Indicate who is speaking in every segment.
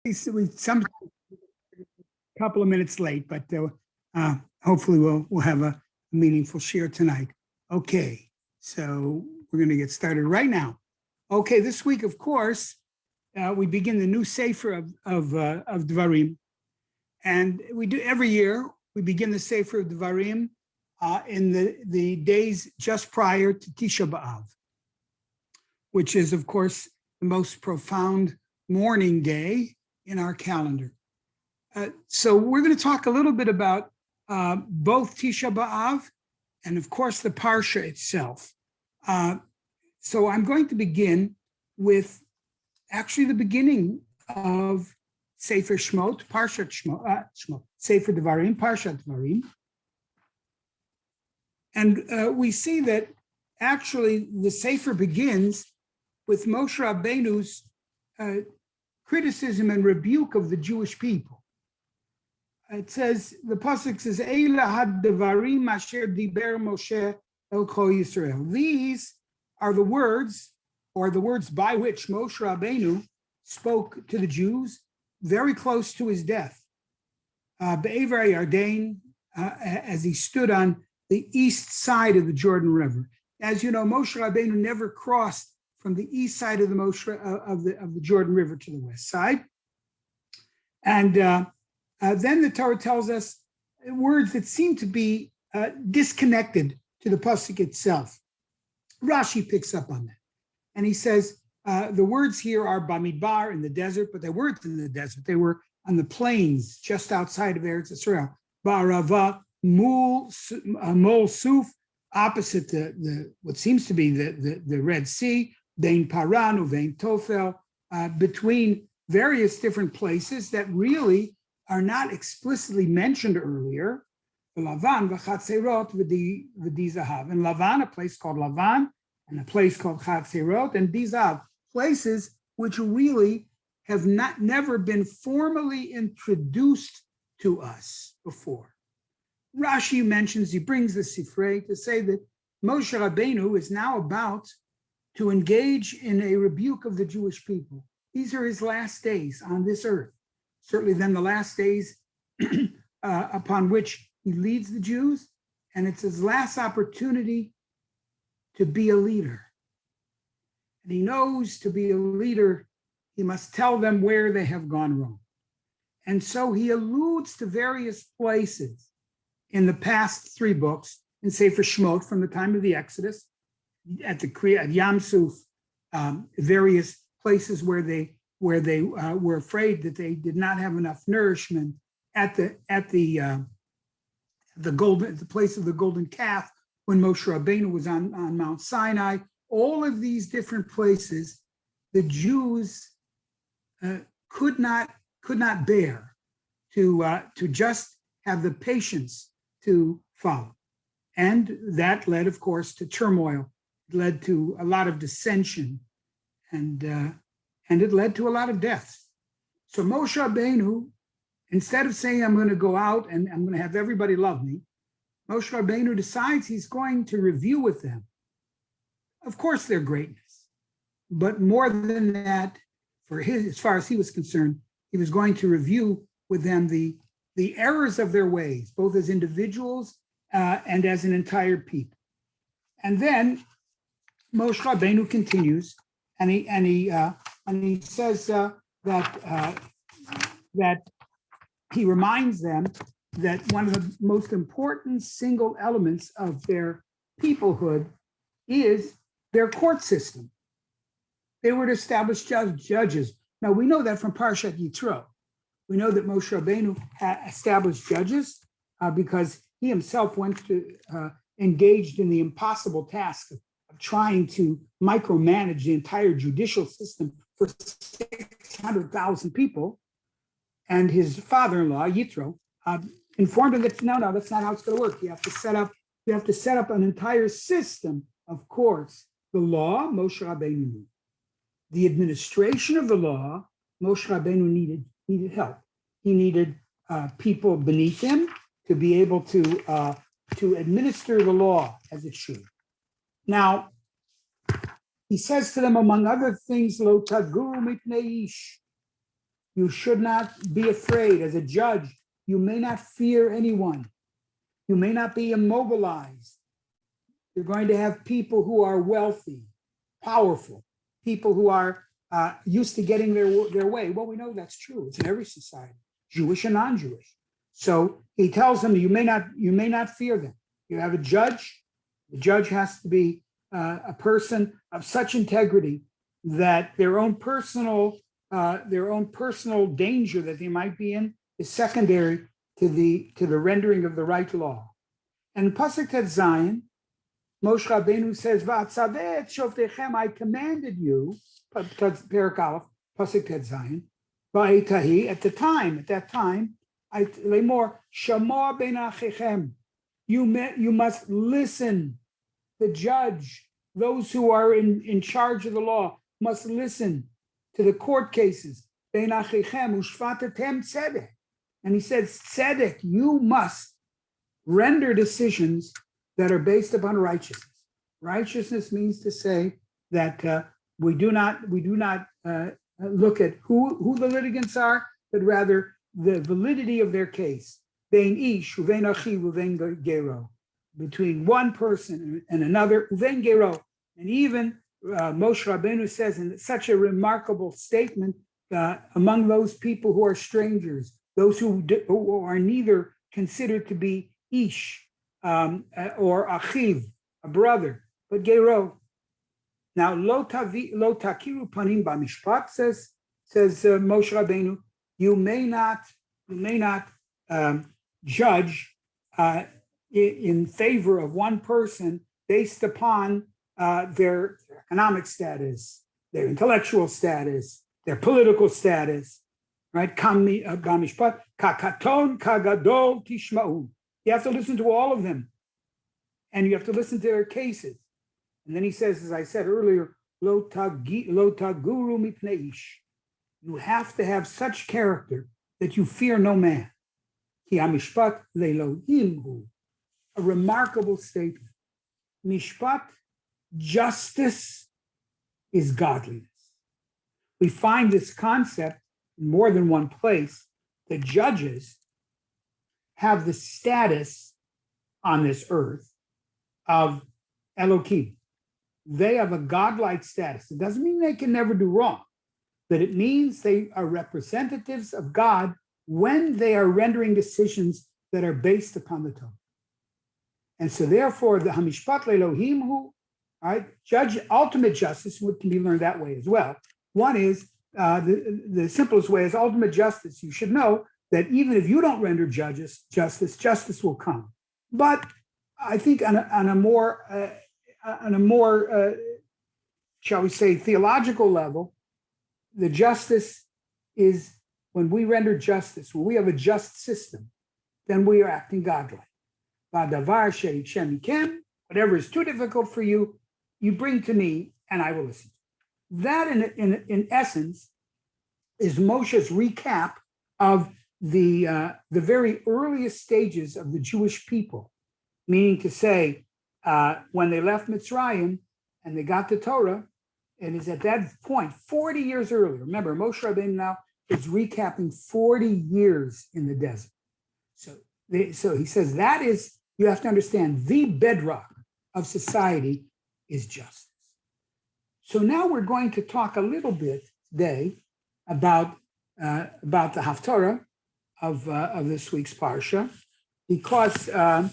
Speaker 1: We some couple of minutes late, but hopefully we'll have a meaningful share tonight. Okay, so we're going to get started right now. Okay, this week, of course, we begin the new Sefer of Devarim, and we do every year. We begin the Sefer of Devarim in the days just prior to Tisha B'Av, which is, of course, the most profound mourning day in our calendar. So we're going to talk a little bit about both Tisha B'Av and, of course, the Parsha itself. So I'm going to begin with actually the beginning of Sefer Shmot, Parshat Shmot, Sefer Devarim, Parshat Devarim. And we see that actually the Sefer begins with Moshe Rabbeinu's criticism and rebuke of the Jewish people. It says, the pasuk says, Eila had devarim asher diber Moshe el kol Yisrael. These are the words, or the words by which Moshe Rabbeinu spoke to the Jews very close to his death. Be'ever Yarden, as he stood on the east side of the Jordan River. As you know, Moshe Rabbeinu never crossed from the east side of the Jordan River to the west side. And then the Torah tells us words that seem to be disconnected to the pasuk itself. Rashi picks up on that. And he says, the words here are Bamidbar, in the desert, but they weren't in the desert. They were on the plains just outside of Eretz Yisrael. Ba'arava, Mol Suf, opposite the what seems to be the Red Sea, Vein Paran, Vein Tofel, between various different places that really are not explicitly mentioned earlier. Lavan, V'Chatzerot, V'di Zahav. In Lavan, a place called Lavan, and a place called Chatzerot, and Dizav, places which really have never been formally introduced to us before. Rashi mentions, he brings the Sifrei to say that Moshe Rabbeinu is now about to engage in a rebuke of the Jewish people. These are his last days on this earth. Certainly then the last days upon which he leads the Jews, and it's his last opportunity to be a leader. And he knows to be a leader, he must tell them where they have gone wrong. And so he alludes to various places in the past three books, in Sefer Shmot, from the time of the Exodus, at Yam Suf, various places where they were afraid that they did not have enough nourishment, at the place of the golden calf when Moshe Rabbeinu was on Mount Sinai. All of these different places, the Jews could not bear to just have the patience to follow, and that led, of course, to turmoil. It led to a lot of dissension, and it led to a lot of deaths. So Moshe Rabbeinu, instead of saying, I'm going to go out and I'm going to have everybody love me, Moshe Rabbeinu decides he's going to review with them, of course, their greatness. But more than that, as far as he was concerned, he was going to review with them the errors of their ways, both as individuals and as an entire people. And then Moshe Rabbeinu continues, and he says that he reminds them that one of the most important single elements of their peoplehood is their court system. They were to establish judges. Now we know that from Parshat Yitro. We know that Moshe Rabbeinu established judges because he himself engaged in the impossible task of trying to micromanage the entire judicial system for 600,000 people. And his father-in-law, Yitro, informed him that no, that's not how it's going to work. You have to set up an entire system. Of course, the law, Moshe Rabbeinu knew. The administration of the law, Moshe Rabbeinu needed help. He needed people beneath him to be able to administer the law as it should. Now, he says to them, among other things, Lo taguru mipnei ish. You should not be afraid. As a judge, you may not fear anyone. You may not be immobilized. You're going to have people who are wealthy, powerful, people who are used to getting their way. Well, we know that's true. It's in every society, Jewish and non-Jewish. So he tells them, you may not fear them. You have a judge. The judge has to be a person of such integrity that their own personal danger that they might be in is secondary to the rendering of the right law. And Pasuk Tet Zayin, Moshe Rabbeinu says, "Va'atzaveh et shoftechem, I commanded you." Perak Aleph, Pasuk Tet Zayin, Va'itahi, at that time, I lemor shamor ben achechem. You must listen. The judge, those who are in charge of the law, must listen to the court cases. Ben achechem ushvatetem tzedek, and he says tzedek. You must render decisions that are based upon righteousness. Righteousness means to say that we do not look at who the litigants are, but rather the validity of their case. Bein ish uvein achiv uvein gero, between one person and another, uvein gero. And even Moshe Rabbeinu says in such a remarkable statement, among those people who are strangers, those who are neither considered to be ish or achiv, a brother, but gero. Now, lo takiru panim b'mishpat, says Moshe Rabbeinu, you may not judge in favor of one person based upon their economic status, their intellectual status, their political status, right? B'mishpat kakaton kagadol tishma'u. You have to listen to all of them, and you have to listen to their cases. And then he says, as I said earlier, lo taguru mipnei ish. You have to have such character that you fear no man. Ki hamishpat le'elohim hu. A remarkable statement. Mishpat, justice, is godliness. We find this concept in more than one place. The judges have the status on this earth of Elohim. They have a godlike status. It doesn't mean they can never do wrong, but it means they are representatives of God when they are rendering decisions that are based upon the Torah. And so therefore, the Hamishpat Le'Elohim hu, right, judge, ultimate justice, what can be learned that way as well. One is, the simplest way is ultimate justice. You should know that even if you don't render justice will come. But I think on a more, shall we say, theological level, the justice is when we render justice, when we have a just system, then we are acting godly. Whatever is too difficult for you, you bring to me and I will listen. That in essence is Moshe's recap of the very earliest stages of the Jewish people, meaning to say, when they left Mitzrayim and they got the Torah, it is at that point, 40 years earlier. Remember, Moshe Rabbeinu now is recapping 40 years in the desert. So he says that is, you have to understand, the bedrock of society is justice. So now we're going to talk a little bit today about the Haftarah of this week's Parsha, because the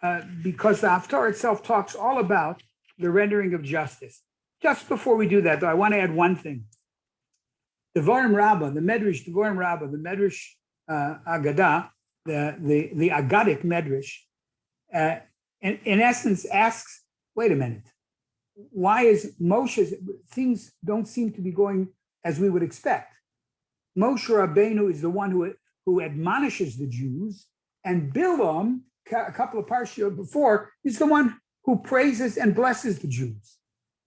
Speaker 1: Haftarah itself talks all about the rendering of justice. Just before we do that, though, I want to add one thing. Devarim Rabbah, the Medrash Devarim Rabbah, the Medrash Agadah, the Agadic Medrash, in essence asks, wait a minute, why is Moshe's, things don't seem to be going as we would expect. Moshe Rabbeinu is the one who admonishes the Jews, and Bilam, a couple of parshas before, is the one who praises and blesses the Jews.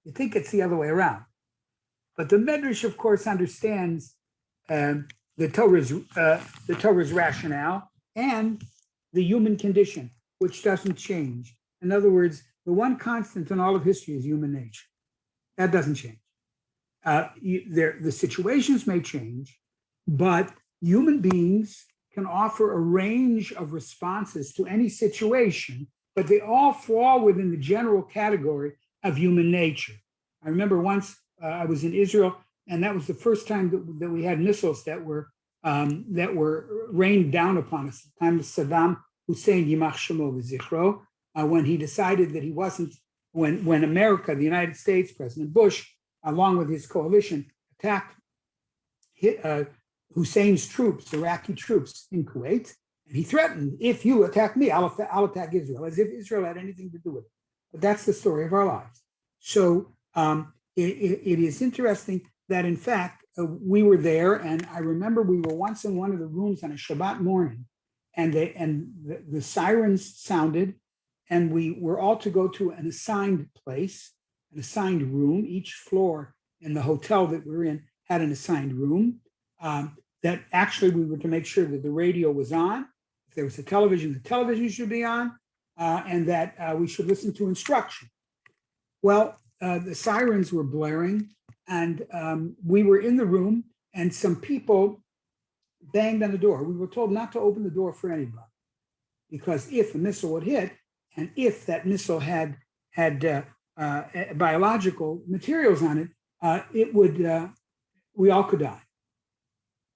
Speaker 1: You think it's the other way around. But the Medrash, of course, understands the Torah's rationale and the human condition, which doesn't change. In other words, the one constant in all of history is human nature. That doesn't change. The situations may change, but human beings can offer a range of responses to any situation, but they all fall within the general category of human nature. I remember once I was in Israel, and that was the first time that we had missiles that were rained down upon us. The time of Saddam Hussein, Yimach Shemo v'Zichro, when he decided that he wasn't, when America, the United States, President Bush, along with his coalition, attacked Hussein's troops, Iraqi troops in Kuwait, and he threatened, if you attack me, I'll attack Israel, as if Israel had anything to do with it. But that's the story of our lives. So it is interesting that, in fact, we were there, and I remember we were once in one of the rooms on a Shabbat morning, and the sirens sounded, and we were all to go to an assigned place, an assigned room. Each floor in the hotel that we were in had an assigned room. That actually we were to make sure that the radio was on. If there was a television, the television should be on, and that we should listen to instruction. Well, the sirens were blaring, and we were in the room, and some people banged on the door. We were told not to open the door for anybody, because if a missile would hit, and if that missile had biological materials on it, it would, we all could die.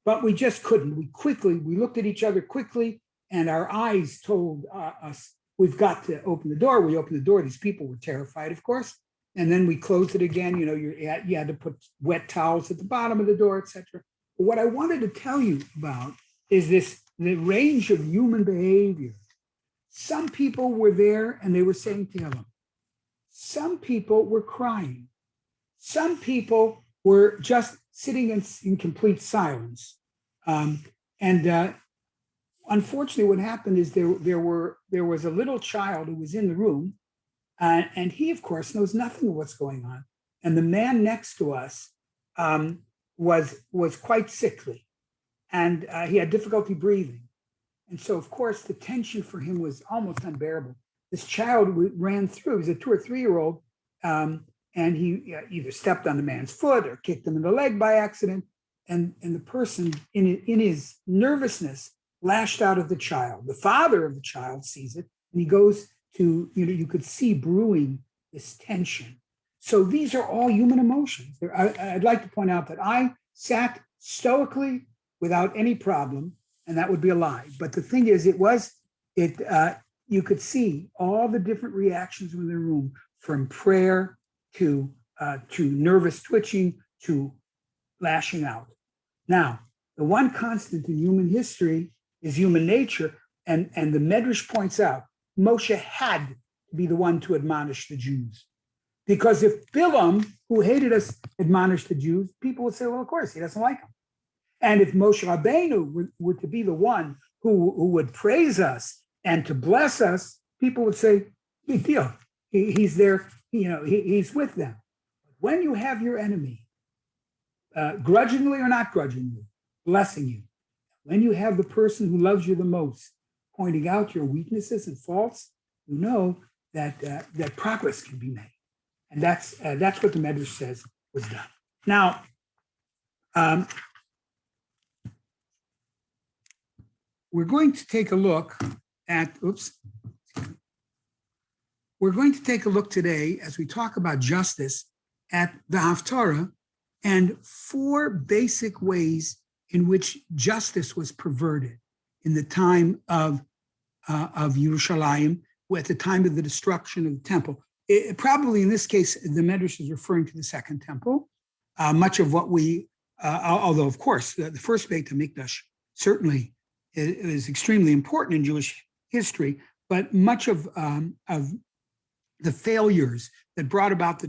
Speaker 1: But we just couldn't. We looked at each other quickly, and our eyes told us, we've got to open the door. We opened the door. These people were terrified, of course. And then we closed it again. You know, you had to put wet towels at the bottom of the door, etc. But what I wanted to tell you about is the range of human behavior. Some people were there and they were saying Tehillim. Some people were crying. Some people were just sitting in complete silence. Unfortunately, what happened is there was a little child who was in the room, and he, of course, knows nothing of what's going on. And the man next to us was quite sickly, and he had difficulty breathing. And so, of course, the tension for him was almost unbearable. This child ran through. He was a 2 or 3 year old, and he either stepped on the man's foot or kicked him in the leg by accident. And the person, in his nervousness, lashed out at the child. The father of the child sees it, and he goes to, you could see brewing this tension. So these are all human emotions. I'd like to point out that I sat stoically without any problem, and that would be a lie. But the thing is, you could see all the different reactions in the room, from prayer to nervous twitching to lashing out. Now, the one constant in human history is human nature, and the Medrash points out Moshe had to be the one to admonish the Jews, because if Bilam, who hated us, admonished the Jews, people would say, well, of course, he doesn't like them. And if Moshe Rabbeinu were to be the one who would praise us and to bless us, people would say, big deal. He's there, he's with them. When you have your enemy, grudgingly or not grudgingly, blessing you, when you have the person who loves you the most pointing out your weaknesses and faults, you know that progress can be made. And that's what the Medrash says was done. Now, we're going to take a look at, we're going to take a look today, as we talk about justice, at the Haftarah and 4 basic ways in which justice was perverted in the time of Yerushalayim, at the time of the destruction of the temple. Probably in this case, the Medrash is referring to the Second Temple. Much of what although of course the first Beit HaMikdash certainly is extremely important in Jewish history, but much of the failures that brought about the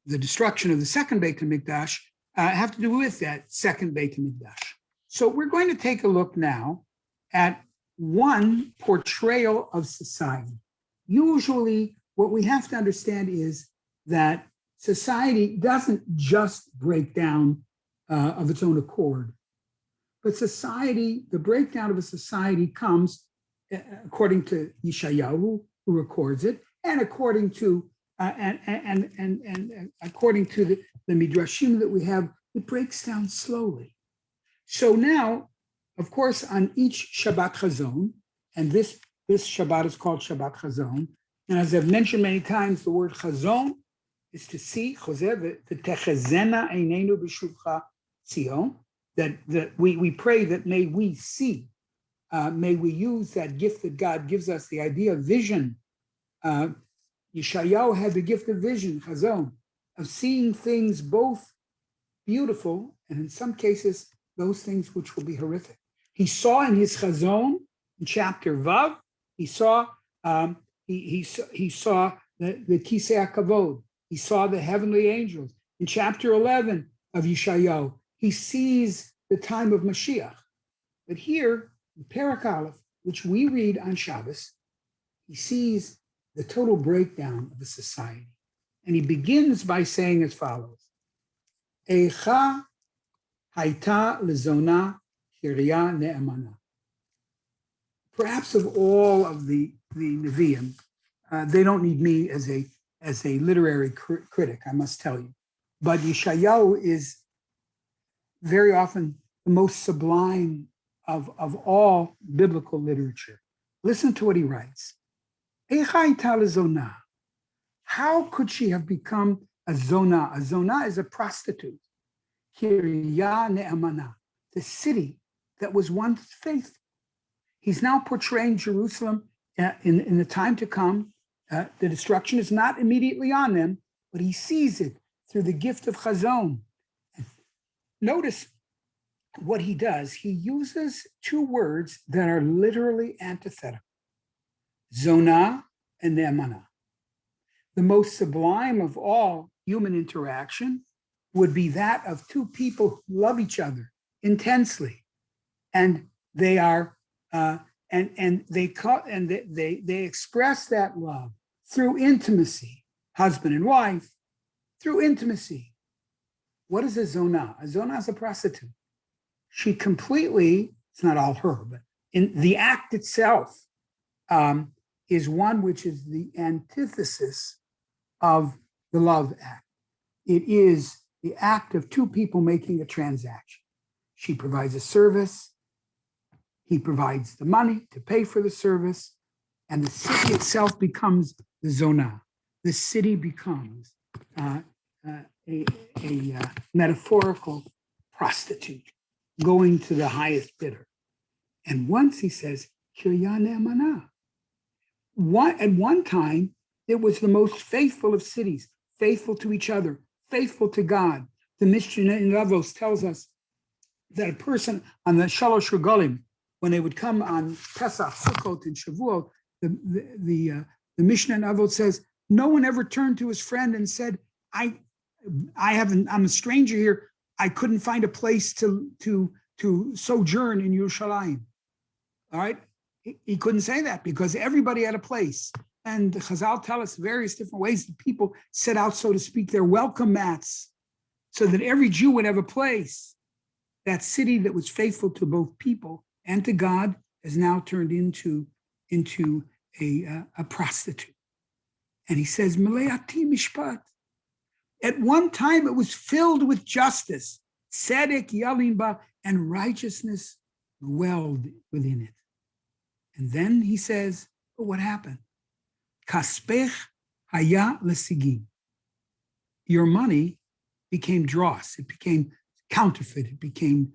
Speaker 1: destruction of the second Beit HaMikdash have to do with that second Beit HaMikdash. So we're going to take a look now at one portrayal of society. Usually what we have to understand is that society doesn't just break down of its own accord, but the breakdown of a society comes, according to Yeshayahu, who records it, and according to according to the Midrashim that we have it breaks down slowly. So now, of course, on each Shabbat Chazon, and this Shabbat is called Shabbat Chazon, and as I've mentioned many times, the word Chazon is to see, v'techezena einenu b'shuvcha Tzion, that we pray that may we see, may we use that gift that God gives us, the idea of vision. Yeshayahu had the gift of vision, Chazon, of seeing things both beautiful and in some cases, those things which will be horrific. He saw in his Chazon, in chapter Vav, he saw he saw the Kisei HaKavod. He saw the heavenly angels. In chapter 11 of Yeshayahu, he sees the time of Mashiach. But here, in Perek Aleph, which we read on Shabbos, he sees the total breakdown of the society. And he begins by saying as follows, Eicha haita lezona kirya ne'emana. Perhaps of all of the Nevi'im, they don't need me as a literary critic, I must tell you. But Yeshayahu is very often the most sublime of all biblical literature. Listen to what he writes. How could she have become a zonah? A zonah is a prostitute. Kirya ne'amana, the city that was once faithful. He's now portraying Jerusalem in the time to come. The destruction is not immediately on them, but he sees it through the gift of Chazon. Notice what he does. He uses two words that are literally antithetical, zonah and ne'amana. The most sublime of all human interaction would be that of two people who love each other intensely, and they are they express that love through intimacy, husband and wife, through intimacy. What is a zonah? A zonah is a prostitute. She completely, it's not all her, but in the act itself is one which is the antithesis of the love act. It is the act of two people making a transaction. She provides a service, he provides the money to pay for the service, and the city itself becomes the zonah. The city becomes a metaphorical prostitute going to the highest bidder. And once he says, Kirya ne'amana. At one time, it was the most faithful of cities, faithful to each other, faithful to God. The Mishnah in Avos tells us that a person on the Shalosh Regalim, when they would come on Pesach, Sukkot, and Shavuot, the Mishnah in Avos says, no one ever turned to his friend and said, I'm a stranger here. I couldn't find a place to sojourn in Yerushalayim. All right? He couldn't say that because everybody had a place. And Chazal tell us various different ways that people set out, so to speak, their welcome mats so that every Jew would have a place. That city that was faithful to both people and to God has now turned into a prostitute. And he says, Meleati mishpat. At one time, it was filled with justice, tzedek yalimba, and righteousness dwelled within it. And then he says, but what happened? Kaspech haya lesigim. Your money became dross. It became counterfeit. It became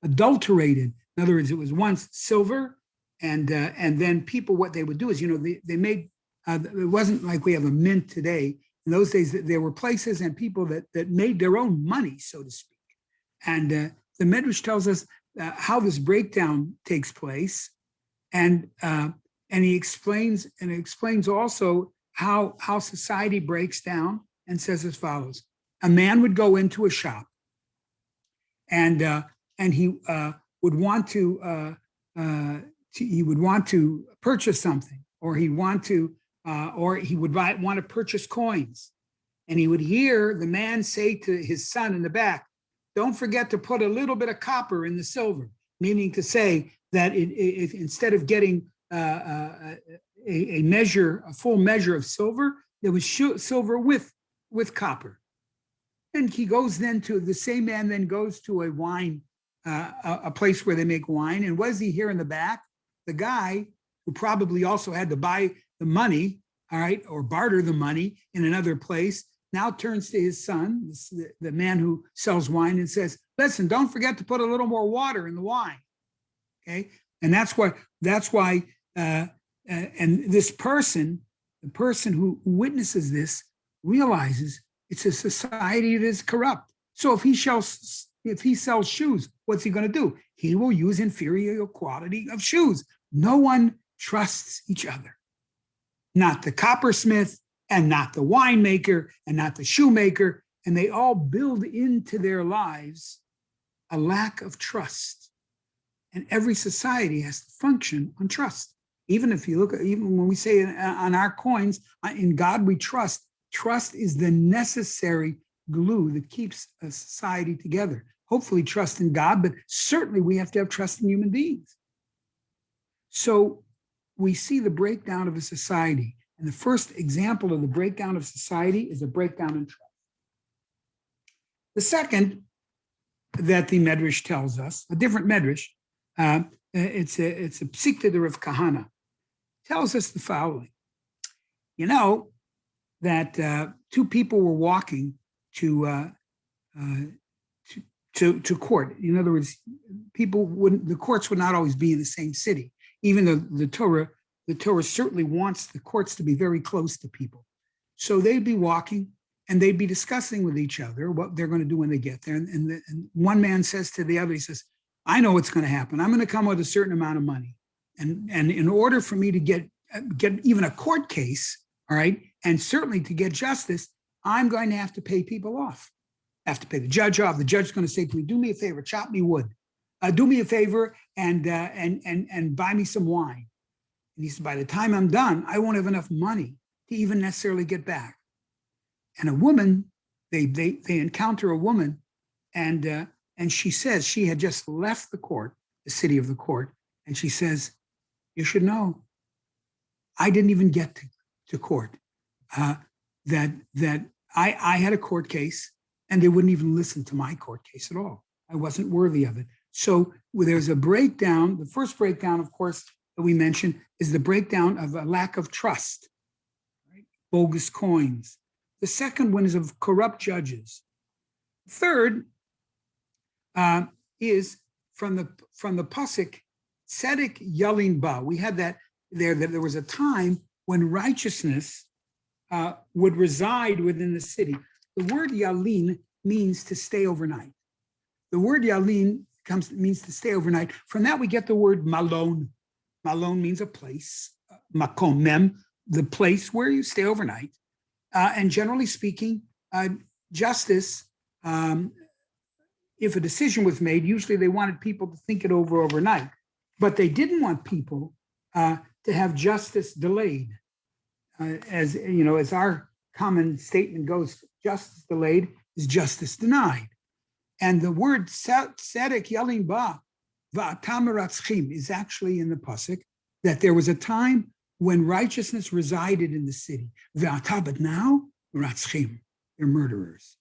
Speaker 1: adulterated. In other words, it was once silver, and then people, what they would do is, they made. It wasn't like we have a mint today. In those days, there were places and people that made their own money, so to speak. And the Medrash tells us how this breakdown takes place, and he explains also how society breaks down, and says as follows: a man would go into a shop, and he would want to purchase something, or he would want to purchase coins, and he would hear the man say to his son in the back, "Don't forget to put a little bit of copper in the silver," meaning to say that if instead of getting a full measure of silver, there was silver with copper. And he goes then to, the same man then goes to a wine, a place where they make wine. And what does he hear in the back? The guy who probably also had to buy the money, all right, or barter the money in another place, now turns to his son, the man who sells wine, and says, listen, don't forget to put a little more water in the wine. Okay. And that's why, and this person, the person who witnesses this, realizes it's a society that is corrupt. So if he sells shoes, what's he going to do? He will use inferior quality of shoes. No one trusts each other. Not the coppersmith, and not the winemaker, and not the shoemaker. And they all build into their lives a lack of trust. And every society has to function on trust. Even if you look at, even when we say on our coins, in God we trust, trust is the necessary glue that keeps a society together. Hopefully trust in God, but certainly we have to have trust in human beings. So we see the breakdown of a society. And the first example of the breakdown of society is a breakdown in trust. The second that the Medrash tells us, a different Medrash, it's a Psikta of Kahana, tells us the following. You know that two people were walking to court. In other words, the courts would not always be in the same city, even though the Torah certainly wants the courts to be very close to people. So they'd be walking and they'd be discussing with each other what they're going to do when they get there. And one man says to the other, he says, I know what's going to happen. I'm going to come with a certain amount of money. And in order for me to get even a court case, all right, and certainly to get justice, I'm going to have to pay people off. I have to pay the judge off. The judge's going to say to me, do me a favor, chop me wood. Do me a favor and buy me some wine. And he said, by the time I'm done, I won't have enough money to even necessarily get back. And a woman, they encounter a woman, and she says she had just left the court, the city of the court, and she says, you should know, I didn't even get to court. That I had a court case, and they wouldn't even listen to my court case at all. I wasn't worthy of it. So there's a breakdown. The first breakdown, of course, that we mentioned is the breakdown of a lack of trust, right? Bogus coins. The second one is of corrupt judges. Third is from the pasuk, Tzedek Yalin Ba. We had that there, that there was a time when righteousness would reside within the city. The word Yalin means to stay overnight. The word Yalin means to stay overnight. From that we get the word Malon. Malon means a place, makom, mem, the place where you stay overnight. And generally speaking, justice, if a decision was made, usually they wanted people to think it over overnight, but they didn't want people to have justice delayed. As you know, as our common statement goes, justice delayed is justice denied. And the word tzedek yalim ba va'atam meratzchim is actually in the pasuk that there was a time when righteousness resided in the city. Va'ata, but now meratzchim, they're murderers.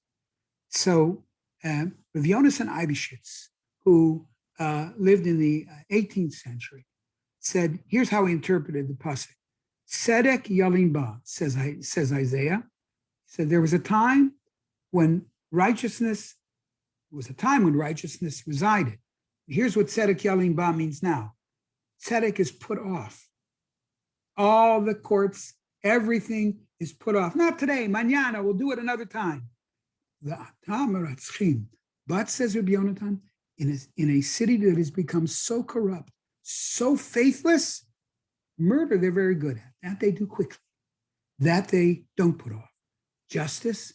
Speaker 1: So Rav Yonasan Eibishitz, who lived in the 18th century, said, here's how he interpreted the pasuk. Tzedek yalim ba, says Isaiah, he said there was a time when righteousness resided. Here's what tzedek yalim ba means now. Tzedek is put off. All the courts, everything is put off. Not today, mañana, we'll do it another time. But, says Rabbi Yonatan, in a city that has become so corrupt, so faithless, murder they're very good at. That they do quickly. That they don't put off. Justice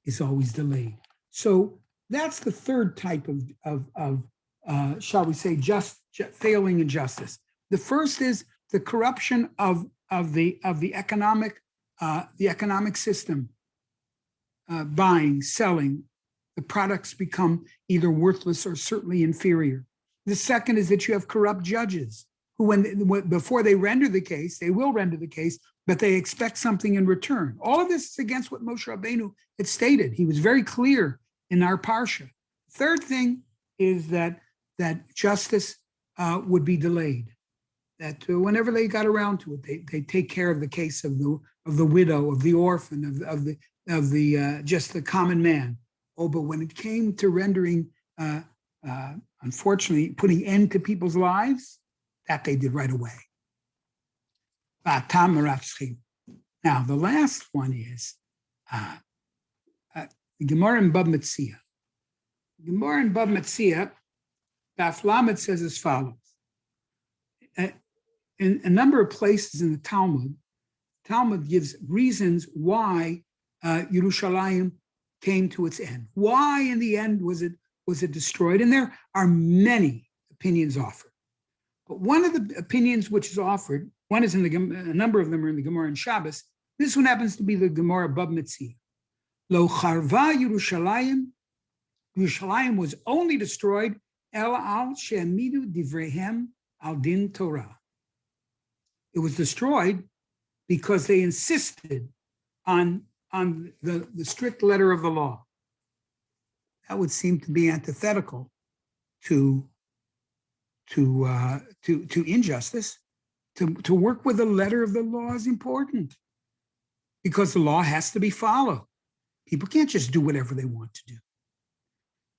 Speaker 1: is always delayed. So that's the third type of shall we say, failing in justice. The first is the corruption of the economic system. Buying, selling, the products become either worthless or certainly inferior. The second is that you have corrupt judges who, before they render the case, they will render the case, but they expect something in return. All of this is against what Moshe Rabbeinu had stated. He was very clear in our parsha. Third thing is that justice would be delayed. That whenever they got around to it, they take care of the case of the widow, of the orphan, of the just the common man. Oh, but when it came to rendering, unfortunately, putting end to people's lives, that they did right away. Now, the last one is the Gemara in Bab Metzia. Gemara in Bab Metzia, Daf Lamed says as follows. In a number of places in the Talmud gives reasons why Yerushalayim came to its end. Why, in the end, was it destroyed? And there are many opinions offered. But one of the opinions which is offered, one is a number of them are in the Gemara in Shabbos. This one happens to be the Gemara Bab Metzia. Lo charva Yerushalayim. Yerushalayim was only destroyed el al she'amidu divrehem al din Torah. It was destroyed because they insisted on the strict letter of the law. That would seem to be antithetical to injustice. To work with the letter of the law is important because the law has to be followed. People can't just do whatever they want to do.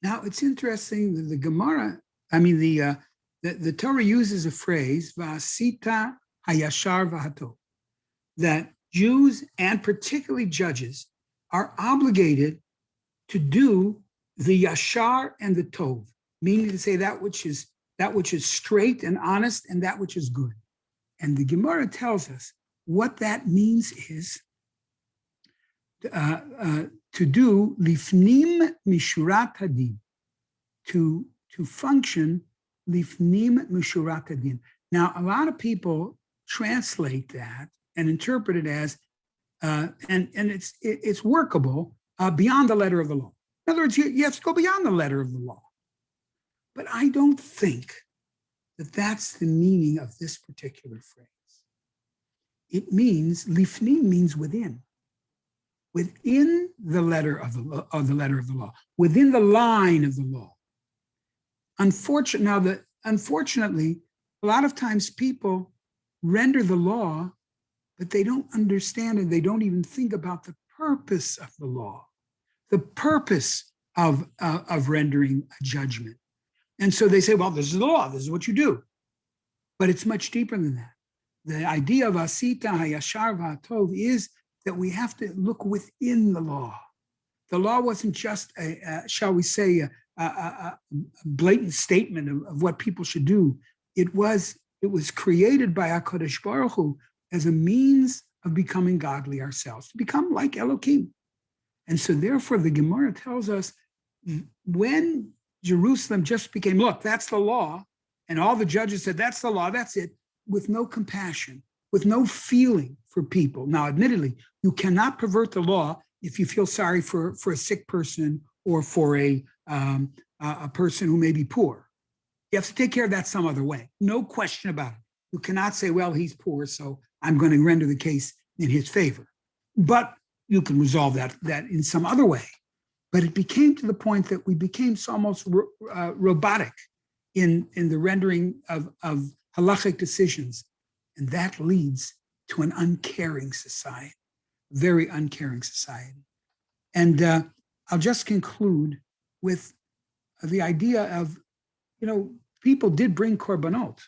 Speaker 1: Now, it's interesting that the Gemara, the Torah uses a phrase, V'asita hayashar v'hatov, that Jews and particularly judges are obligated to do the yashar and the tov, meaning to say that which is straight and honest and that which is good. And the Gemara tells us what that means is to do lifnim mishurat hadin, to function lifnim mishurat hadin. Now, a lot of people translate that and interpret it as, and it's workable beyond the letter of the law. In other words, you have to go beyond the letter of the law. But I don't think that that's the meaning of this particular phrase. It means, lifnim means within the letter of the letter of the law, within the line of the law. Unfortunately, a lot of times people render the law, but they don't understand and they don't even think about the purpose of the law, the purpose of rendering a judgment. And so they say, well, this is the law, this is what you do. But it's much deeper than that. The idea of asita hayashar v'hatov is that we have to look within the law. The law wasn't just shall we say, a blatant statement of what people should do. It was created by HaKadosh Baruch Hu as a means of becoming godly ourselves, to become like Elohim. And so therefore the Gemara tells us when Jerusalem just became, look, that's the law, and all the judges said, that's the law, that's it, with no compassion, with no feeling for people. Now, admittedly, you cannot pervert the law if you feel sorry for a sick person or for a person who may be poor. You have to take care of that some other way. No question about it. You cannot say, well, he's poor, so I'm going to render the case in his favor. But you can resolve that in some other way. But it became to the point that we became almost robotic in the rendering of halachic decisions. And that leads to an uncaring society, very uncaring society. And I'll just conclude with the idea of, people did bring korbanot.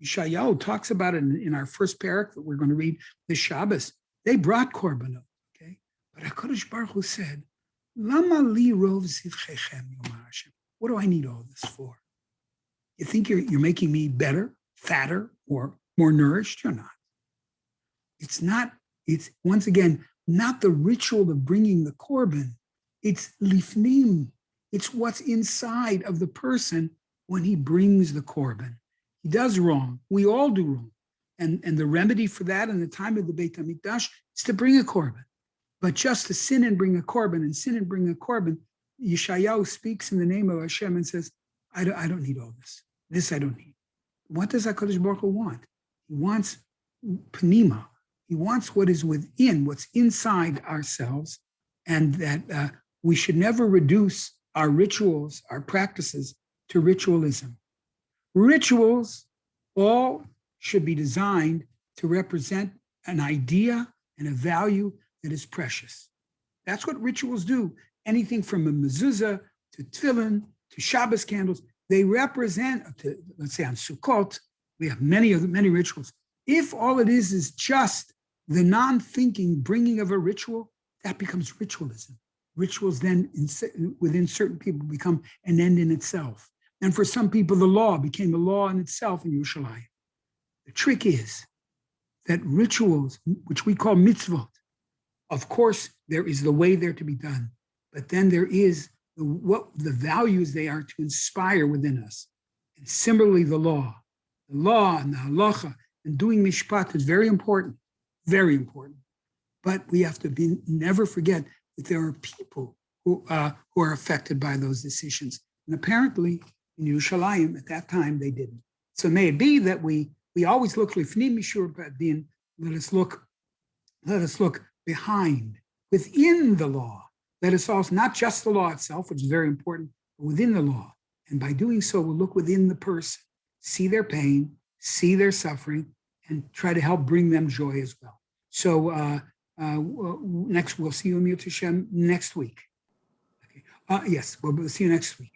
Speaker 1: Yeshayahu talks about it in our first parak that we're going to read this Shabbos. They brought korbanot, okay? But HaKadosh Baruch Hu said, Lama li rov zivchechem yomar Hashem. What do I need all this for? You think you're making me better, fatter, or more nourished? You're not. It's once again, not the ritual of bringing the korban. It's lifnim. It's what's inside of the person when he brings the korban. He does wrong. We all do wrong. And the remedy for that in the time of the Beit HaMikdash is to bring a korban. But just to sin and bring a korban and sin and bring a korban, Yeshayahu speaks in the name of Hashem and says, I don't need all this. This I don't need. What does HaKadosh Baruch Hu want? He wants panima. He wants what is within, what's inside ourselves, and that we should never reduce our rituals, our practices to ritualism. Rituals all should be designed to represent an idea and a value that is precious. That's what rituals do. Anything from a mezuzah to tefillin to Shabbos candles, they represent, let's say on Sukkot, we have many rituals. If all it is just the non-thinking bringing of a ritual, that becomes ritualism. Rituals then within certain people become an end in itself. And for some people, the law became a law in itself in Yerushalayim. The trick is that rituals, which we call mitzvot, of course, there is the way they're to be done, but then there is what the values they are to inspire within us. And similarly, the law and the halacha and doing mishpat is very important, very important. But we have to never forget that there are people who are affected by those decisions. And apparently, in Yerushalayim at that time, they didn't. So may it be that we always look lifnim mishur b'adin. Let us look behind, within the law. Let us also, not just the law itself, which is very important, but within the law. And by doing so, we'll look within the person, see their pain, see their suffering, and try to help bring them joy as well. So next, we'll see you, Amir Tashem, next week. Okay. Yes, we'll see you next week.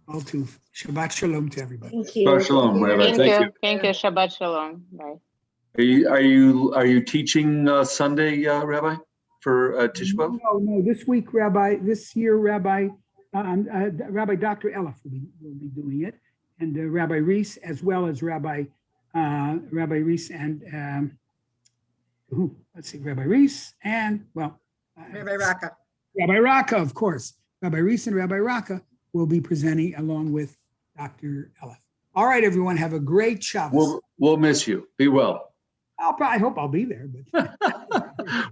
Speaker 1: All too. Shabbat shalom to everybody.
Speaker 2: Thank you.
Speaker 3: Shabbat shalom, Rabbi. Thank you.
Speaker 4: Thank you. Shabbat shalom. Bye.
Speaker 3: Are you teaching Sunday, Rabbi, for Tisha B'Av?
Speaker 1: No. This year, Rabbi Dr. Elif will be doing it, and Rabbi Reese, as well as Rabbi Reese and Rabbi Reese and
Speaker 2: Rabbi Raka.
Speaker 1: Rabbi Raka, of course. Rabbi Reese and Rabbi Raka will be presenting along with Dr. Elif. All right, everyone, have a great Shabbos.
Speaker 3: We'll miss you. Be well.
Speaker 1: I hope I'll be there. But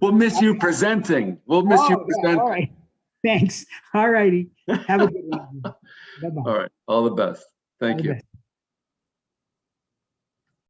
Speaker 3: We'll miss you presenting. We'll miss you presenting.
Speaker 1: All right. Thanks. All righty. Have a good one. Bye-bye.
Speaker 3: All right. All the best. Thank you.